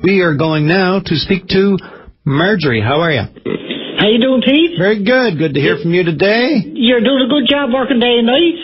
We are going now to speak to Marjorie. How are you? How you doing, Pete? Very good. Good to hear from you today. You're doing a good job working day and night.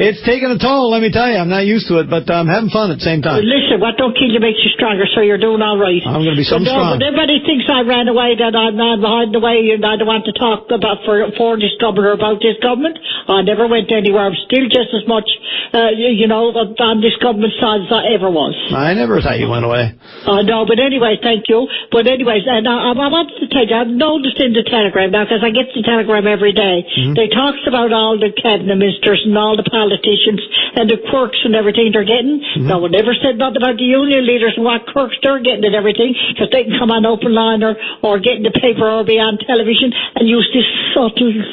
It's taking a toll, let me tell you. I'm not used to it, but I'm having fun at the same time. Listen, what don't kill you makes you stronger, so you're doing all right. I'm going to be so strong. But everybody thinks I ran away, that I'm hiding away, and I don't want to talk about for this government or about this government. I never went anywhere. I'm still just as much, on this government side as I ever was. I never thought you went away. No, but anyway, thank you. But anyways, and I wanted to tell you, I've noticed in the Telegram now, because I get the Telegram every day, they talks about all the cabinet ministers and all the politicians and the quirks and everything they're getting. No one ever said nothing about the union leaders and what quirks they're getting and everything, because they can come on open line or get in the paper or be on television and use this subtle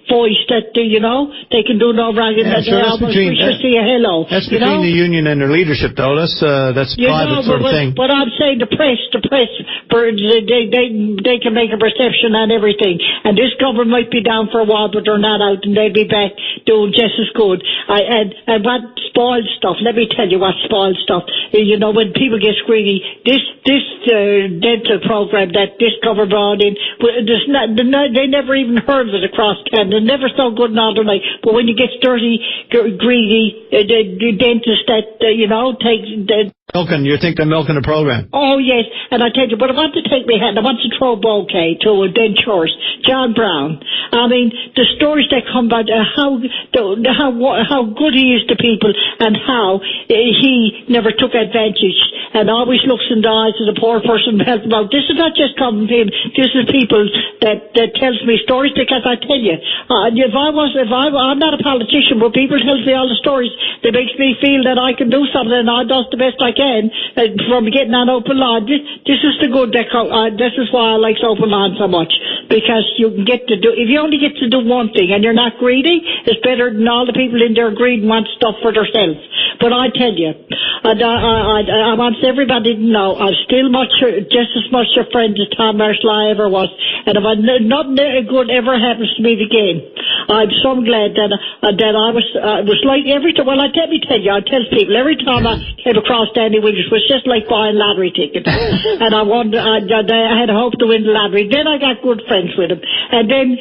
voice that, they can do no wrong. Yeah, sure, that's between, see a hello. That's between the union and their leadership, though. That's a private sort of thing. But I'm saying the press, they can make a perception on everything. And this government might be down for a while, but they're not out, and they'll be back doing just as good. And what spoiled stuff, let me tell you what spoiled stuff. When people get greedy, this dental program that this government brought in, they never even heard of it across Canada. They're never so good in all their life. But when you get dirty, greedy, the dentist that, takes... You think they're milking the program? Oh, yes. And I tell you, but I want to take my hand, I want to throw a bouquet to a dentures, John Brown. I mean, the stories that come about how good he is to people and how he never took advantage and always looks in the eyes of the poor person and helps them out. This is not just coming from him. This is people that tells me stories, because I tell you, I'm not a politician, but people tell me all the stories that makes me feel that I can do something and I do the best I can from getting on open line. This is the good this is why I like open line so much, because you can get to do, if you only get to do one thing and you're not greedy, it's better than all the people in there greed and want stuff for themselves. But I tell you, I want everybody to know I'm still just as much a friend as Tom Marshall I ever was, and if nothing good ever happens to me again, I'm so glad that I was like every time. Well, let me tell you, I tell people every time I came across Danny Williams was just like buying lottery tickets, and I had hope to win the lottery. Then I got good friends with him, and then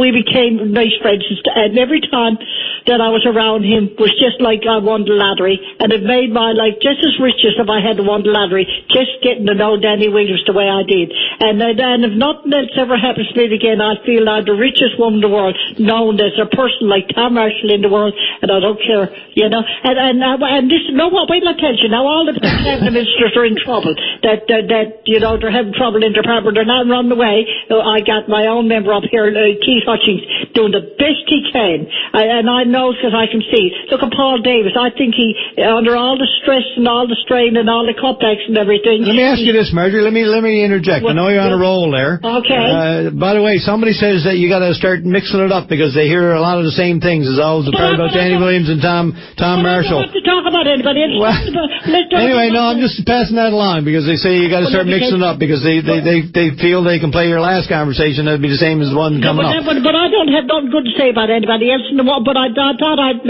we became nice friends, and every time that I was around him was just like I won the lottery, and it made my life just as rich as if I had won the lottery, just getting to know Danny Williams the way I did. And if nothing else ever happens to me again, I feel I'm the richest woman in the world, known as a person like Tom Marshall in the world, and I don't care, and this, wait till I tell you, now all the cabinet ministers are in trouble, that they're having trouble in their department, they're not running away. I got my own member up here, Keith Hutchings, doing the best he can, and I know because I can see. Look at Paul Davis. I think he, under all the stress and all the strain and all the cutbacks and everything. Let me ask you this, Marjorie. Let me interject. I know you're on a roll there. Okay. By the way, somebody says that you got to start mixing it up because they hear a lot of the same things as always about Danny Williams and Tom Marshall. I don't want to talk about anybody. Anyway, no, I'm just passing that along because they say you got to start mixing it up because they feel they can play your last conversation. That'd be the same as the one coming up. But I don't have nothing good to say about anybody else. But I thought I'd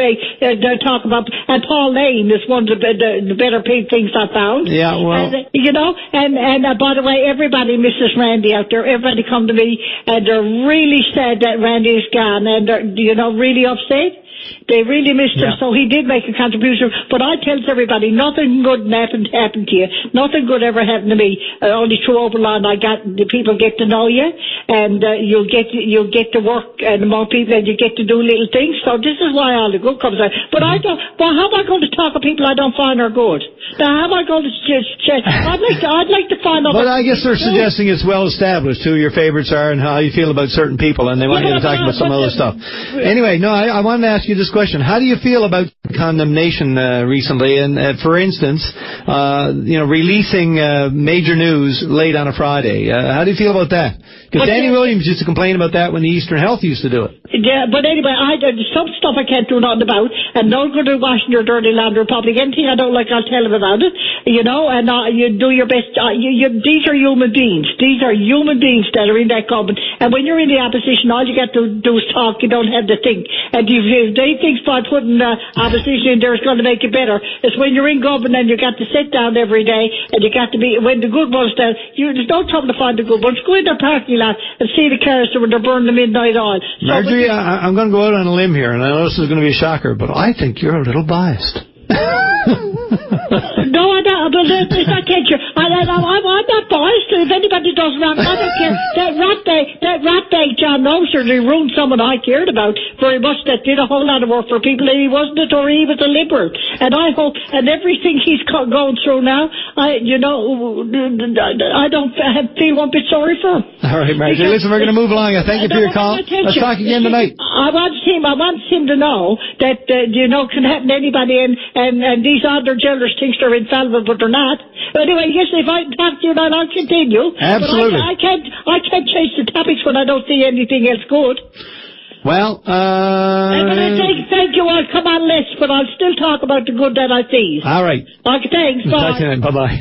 talk about, and Paul Lane is one of the better things I found. Yeah, well, and by the way, everybody misses Randy out there. Everybody come to me and they're really sad that Randy is gone, and they're really upset. They really missed him, so he did make a contribution. But I tell everybody, nothing good happened to you. Nothing good ever happened to me. Only through open line, the people get to know you, and you'll get to work and more people, and you get to do little things. So this is why all the good comes out. But I don't. Well, how am I going to talk to people I don't find are good? Now, how am I going to check? I'd like to find out. But I guess they're suggesting it's well established who your favorites are and how you feel about certain people, and they want you to talk about some other stuff. Anyway, no, I wanted to ask you this question. How do you feel about condemnation recently? And for instance, releasing major news late on a Friday. How do you feel about that? Because Danny Williams used to complain about that when the Eastern Health used to do it. Yeah, but anyway, some stuff I can't do nothing about, and no good at washing your dirty laundry public. Anything I don't like, I'll tell him about it. you know, and you do your best. These are human beings. These are human beings that are in that government. And when you're in the opposition, all you got to do is talk. You don't have to think. And if they think by putting opposition in there is going to make it better, it's when you're in government and you got to sit down every day and you got to be, when the good ones there, there's no trouble to find the good ones. Go in the parking lot and see the cars when they're burning the midnight oil. So Marjorie, I'm going to go out on a limb here, and I know this is going to be a shocker, but I think you're a little biased. No, I don't. But it's not you. I'm not biased. If anybody does wrong, I don't care. That rat bag John Moser, he ruined someone I cared about very much. That did a whole lot of work for people. And he wasn't a Tory. He was a Liberal. And I hope, and everything he's going through now, I don't feel one bit sorry for him. All right, Marjorie. Listen, we're going to move along. I thank you for your call. Let's talk again tonight. I want him to know that can happen to anybody, and these other jealous thinks they're infallible, but they're not. Anyway, yes, if I talk to you now, I'll continue. Absolutely. But I can't change the topics when I don't see anything else good. Well, but I thank you. I'll come on less, but I'll still talk about the good that I see. All right. Okay, thanks. Bye. Bye-bye.